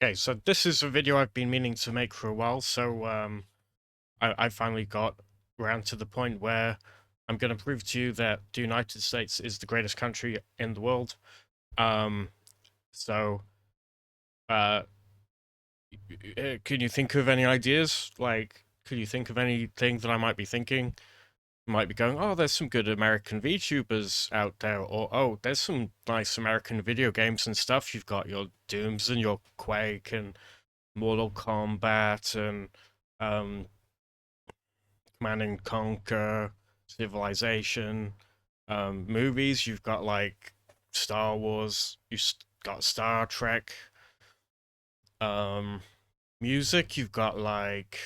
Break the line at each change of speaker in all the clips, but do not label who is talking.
Okay, so this is a video I've been meaning to make for a while, so I finally got around to the point where I'm going to prove to you that the United States is the greatest country in the world. Um, so, uh, can you think of any ideas? Like, can you think of anything that I might be thinking? Might be going, oh, there's some good American VTubers out there, or oh, there's some nice American video games and stuff. You've got your Dooms and your Quake and Mortal Kombat and um, Command and Conquer, Civilization, movies. You've got like Star Wars. You've got Star Trek. Um, music. You've got like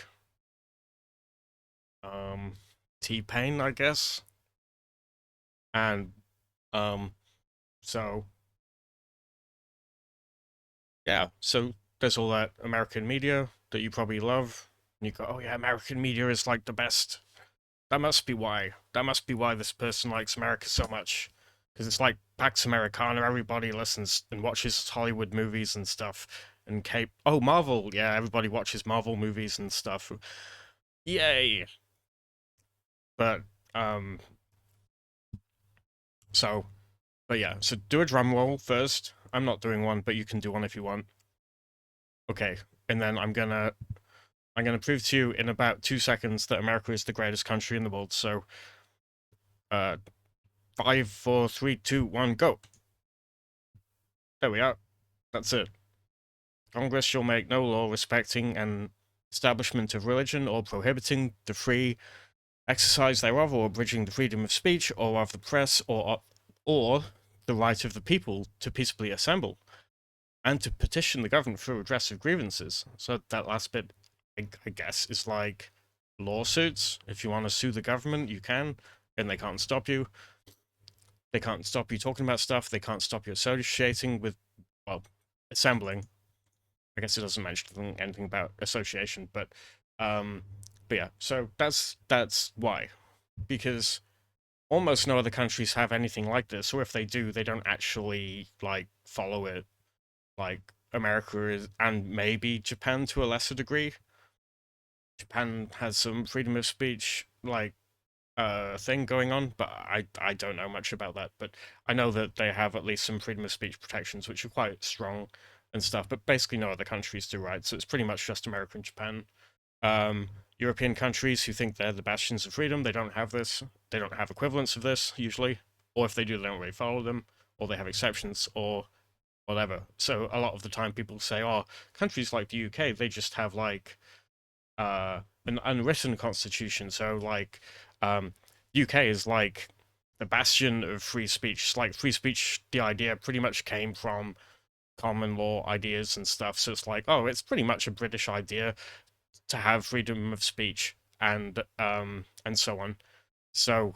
um, T-Pain, I guess, and um, so yeah. So there's all that American media that you probably love. And you go, oh yeah, American media is like the best. That must be why. That must be why this person likes America so much. Because it's like Pax Americana, everybody listens and watches Hollywood movies and stuff. And Cape. Oh, Marvel. Yeah, everybody watches Marvel movies and stuff. Yay. But, um, so, but yeah, so do a drum roll first. I'm not doing one, but you can do one if you want. Okay. And then I'm gonna prove to you in about 2 seconds that America is the greatest country in the world. So, uh, 5, 4, 3, 2, 1, go. There we are. That's it. Congress shall make no law respecting an establishment of religion or prohibiting the free exercise thereof or abridging the freedom of speech or of the press or the right of the people to peaceably assemble and to petition the government for redress of grievances. So that last bit, I guess, is like lawsuits. If you want to sue the government, you can, and they can't stop you. They can't stop you talking about stuff. They can't stop you associating with, well, assembling. I guess it doesn't mention anything about association, um, but yeah. So that's why, because almost no other countries have anything like this, or if they do, they don't actually like follow it. Like America is, and maybe Japan to a lesser degree. Japan has some freedom of speech, like thing going on, but I don't know much about that. But I know that they have at least some freedom of speech protections, which are quite strong and stuff. But basically, no other countries do, right? So it's pretty much just America and Japan. Um, European countries who think they're the bastions of freedom, they don't have this. They don't have equivalents of this usually, or if they do, they don't really follow them, or they have exceptions, or whatever. So a lot of the time, people say, "Oh, countries like the UK, they just have like an unwritten constitution." So like UK is like the bastion of free speech. It's like free speech, the idea pretty much came from common law ideas and stuff. So it's like, oh, it's pretty much a British idea to have freedom of speech and so on. So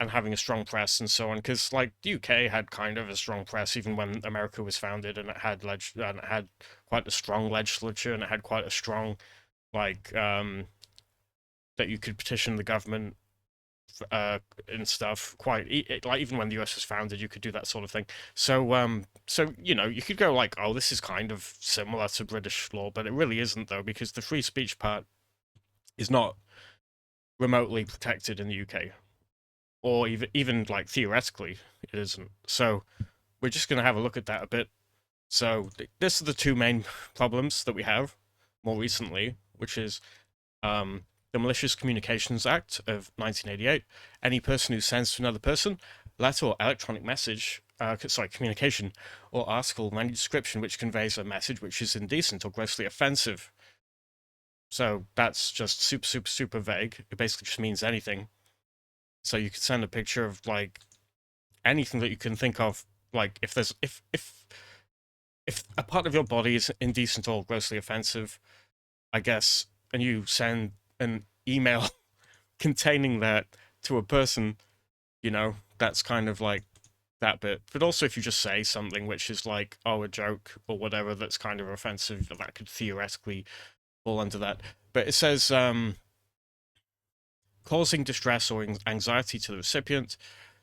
and having a strong press and so on, because like the UK had kind of a strong press even when America was founded, and it had quite a strong legislature, and it had quite a strong like that you could petition the government and stuff. Like even when the US was founded, you could do that sort of thing. So you know, you could go like, oh, this is kind of similar to British law, but it really isn't though, because the free speech part is not remotely protected in the UK, or even like theoretically, it isn't. So we're just going to have a look at that a bit. So this are the two main problems that we have more recently, which is um, the Malicious Communications Act of 1988. Any person who sends to another person letter or electronic message, communication or article of any description which conveys a message which is indecent or grossly offensive. So that's just super vague. It basically just means anything. So you could send a picture of like anything that you can think of. Like if a part of your body is indecent or grossly offensive, I guess, and you send an email containing that to a person, you know, that's kind of like that bit. But also, if you just say something which is like, oh, a joke or whatever, that's kind of offensive, that could theoretically fall under that. But it says, causing distress or anxiety to the recipient.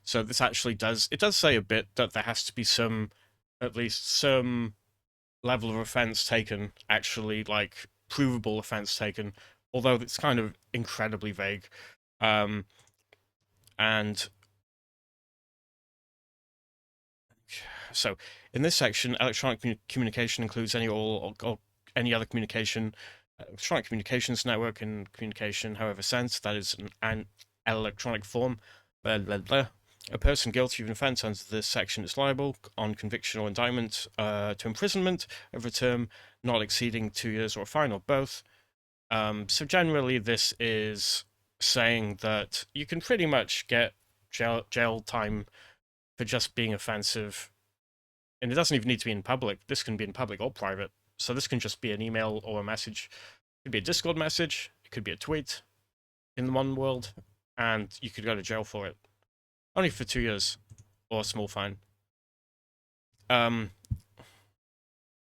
So this actually does, it does say a bit that there has to be some, at least some level of offense taken, actually, like provable offense taken, although it's kind of incredibly vague. Um, and so in this section, electronic communication includes any or any other communication, electronic communications network and communication, however sent, that is an electronic form. Blah, blah, blah. A person guilty of an offence under this section is liable, on conviction or indictment, to imprisonment of a term not exceeding 2 years or a fine or both. So generally, this is saying that you can pretty much get jail time for just being offensive, and it doesn't even need to be in public. This can be in public or private. So this can just be an email or a message. It could be a Discord message. It could be a tweet in the modern world, and you could go to jail for it, only for 2 years or a small fine. Um,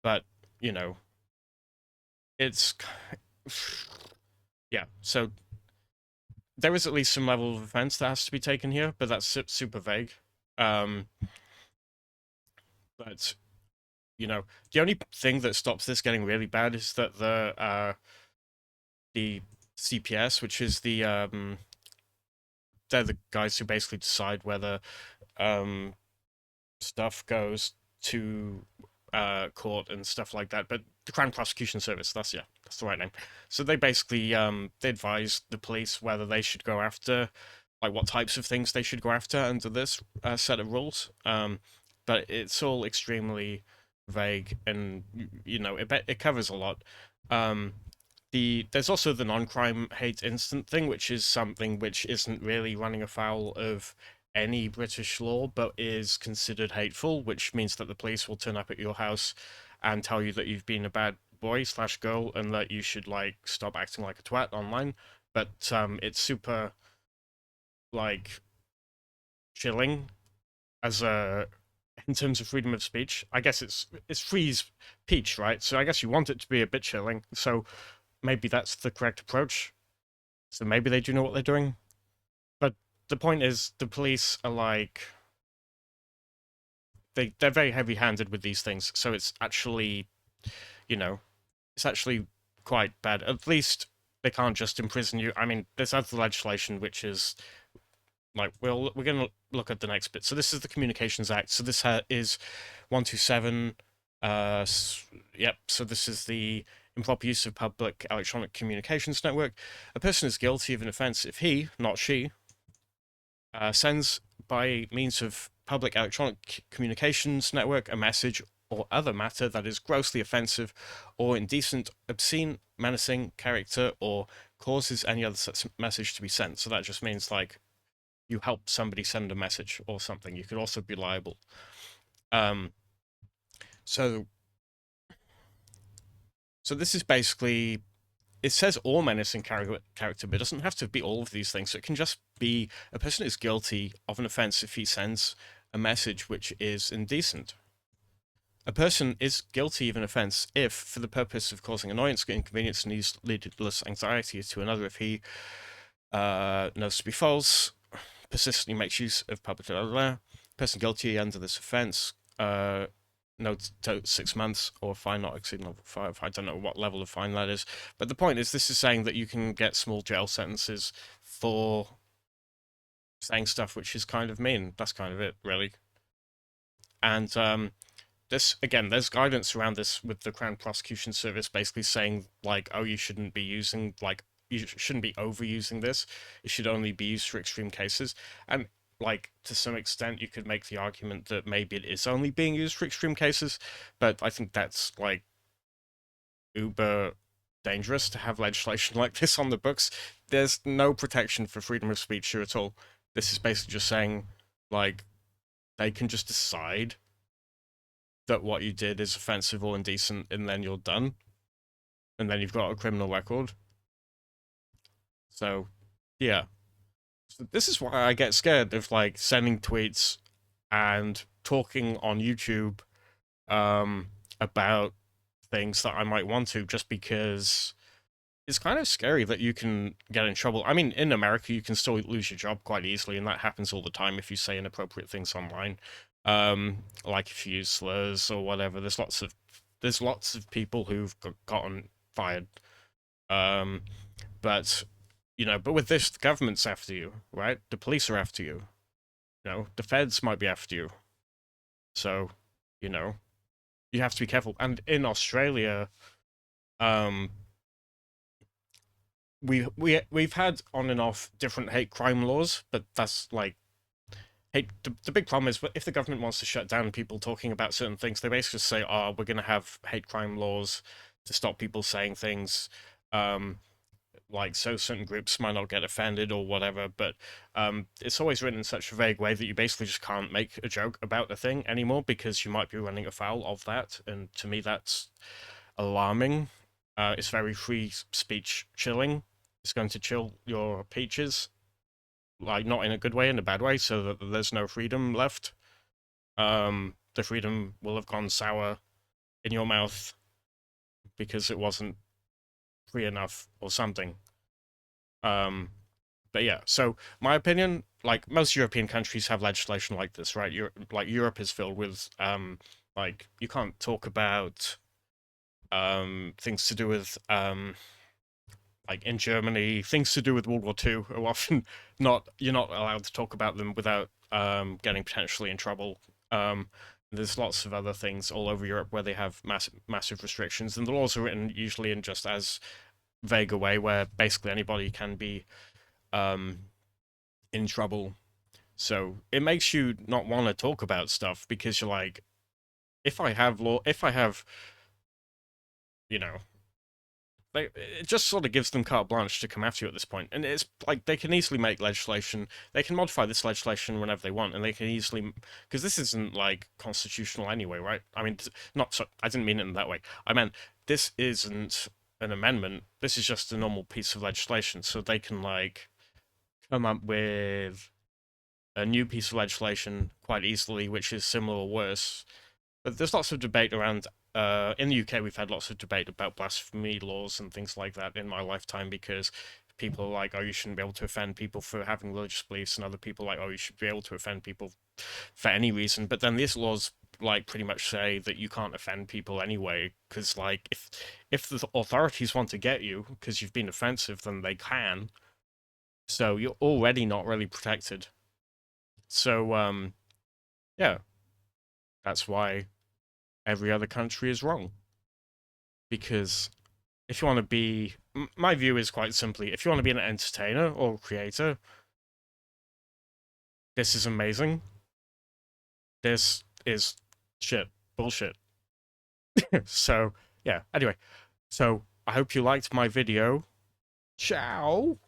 but you know, it's yeah. So there is at least some level of offense that has to be taken here, but that's super vague. Um, but the only thing that stops this getting really bad is that the CPS, which is they're the guys who basically decide whether um stuff goes to court and stuff like that. But the Crown Prosecution Service, that's the right name. So they basically they advise the police whether they should go after, like, what types of things they should go after under this set of rules. But it's all extremely vague, and it covers a lot. Um, there's also the non-crime hate instant thing, which is something which isn't really running afoul of any British law, but is considered hateful, which means that the police will turn up at your house and tell you that you've been a bad boy slash girl and that you should, like, stop acting like a twat online. But it's super, like, chilling as a in terms of freedom of speech. I guess it's free speech, right? So I guess you want it to be a bit chilling. So maybe that's the correct approach. So maybe they do know what they're doing. But the point is, the police are like, they're very heavy-handed with these things. So it's actually, you know, it's actually quite bad. At least they can't just imprison you. I mean, there's other legislation which is like, we're going to look at the next bit. So this is the Communications Act. So this is 127. Yep. So this is the improper use of public electronic communications network. A person is guilty of an offence if he, not she, sends by means of public electronic communications network a message or other matter that is grossly offensive or indecent, obscene, menacing character, or causes any other such message to be sent. So that just means, like, you help somebody send a message or something. You could also be liable. Um, so so this is basically, it says all menacing character, but it doesn't have to be all of these things. So it can just be a person is guilty of an offense if he sends a message which is indecent. A person is guilty of an offense if, for the purpose of causing annoyance, inconvenience, and needless anxiety to another, if he knows to be false, persistently makes use of public person guilty under this offense, no to 6 months or fine not exceeding level 5. I don't know what level of fine that is, but the point is, this is saying that you can get small jail sentences for saying stuff which is kind of mean. That's kind of it, really. And this, again, there's guidance around this with the Crown Prosecution Service, basically saying, like, oh, you shouldn't be using, like, you shouldn't be overusing this. It should only be used for extreme cases. And, like, to some extent, you could make the argument that maybe it is only being used for extreme cases, but I think that's, like, uber dangerous to have legislation like this on the books. There's no protection for freedom of speech here at all. This is basically just saying, like, they can just decide that what you did is offensive or indecent, and then you're done, and then you've got a criminal record. So, yeah. So this is why I get scared of, like, sending tweets and talking on YouTube about things that I might want to, just because it's kind of scary that you can get in trouble. I mean, in America, you can still lose your job quite easily, and that happens all the time if you say inappropriate things online. Like if you use slurs or whatever. There's lots of there's lots of people who've gotten fired. Um, but but with this, the government's after you, right? The police are after you. The feds might be after you. So, you know, you have to be careful. And in Australia, um, we've had on and off different hate crime laws, but that's like hate. The big problem is if the government wants to shut down people talking about certain things, they basically just say, "Oh, we're going to have hate crime laws to stop people saying things." Um, like so certain groups might not get offended or whatever, but it's always written in such a vague way that you basically just can't make a joke about a thing anymore because you might be running afoul of that, and to me that's alarming. It's very free speech chilling. It's going to chill your peaches, like not in a good way, in a bad way, so that there's no freedom left. The freedom will have gone sour in your mouth because it wasn't free enough or something. Um, but yeah, so my opinion, like most European countries have legislation like this, right? Europe is filled with like you can't talk about things to do with like in Germany, things to do with World War II are often not you're not allowed to talk about them without getting potentially in trouble. There's lots of other things all over Europe where they have massive restrictions, and the laws are written usually in just as vague a way where basically anybody can be um, in trouble. So it makes you not want to talk about stuff because you're like, if I have, you know, it just sort of gives them carte blanche to come after you at this point. And it's like they can easily make legislation, they can modify this legislation whenever they want, and they can easily, because this isn't like constitutional anyway, right? I mean, not so, I didn't mean it in that way. I meant this isn't an amendment. This is just a normal piece of legislation, so they can like come up with a new piece of legislation quite easily, which is similar or worse. But there's lots of debate around. In the UK, we've had lots of debate about blasphemy laws and things like that in my lifetime because people are like, "Oh, you shouldn't be able to offend people for having religious beliefs," and other people are like, "Oh, you should be able to offend people for any reason." But then these laws like pretty much say that you can't offend people anyway because like if the authorities want to get you because you've been offensive, then they can. So you're already not really protected. So yeah, that's why every other country is wrong. Because if you want to be, my view is quite simply, if you want to be an entertainer or creator, this is amazing. This is shit, bullshit. So, yeah, anyway. So, I hope you liked my video. Ciao!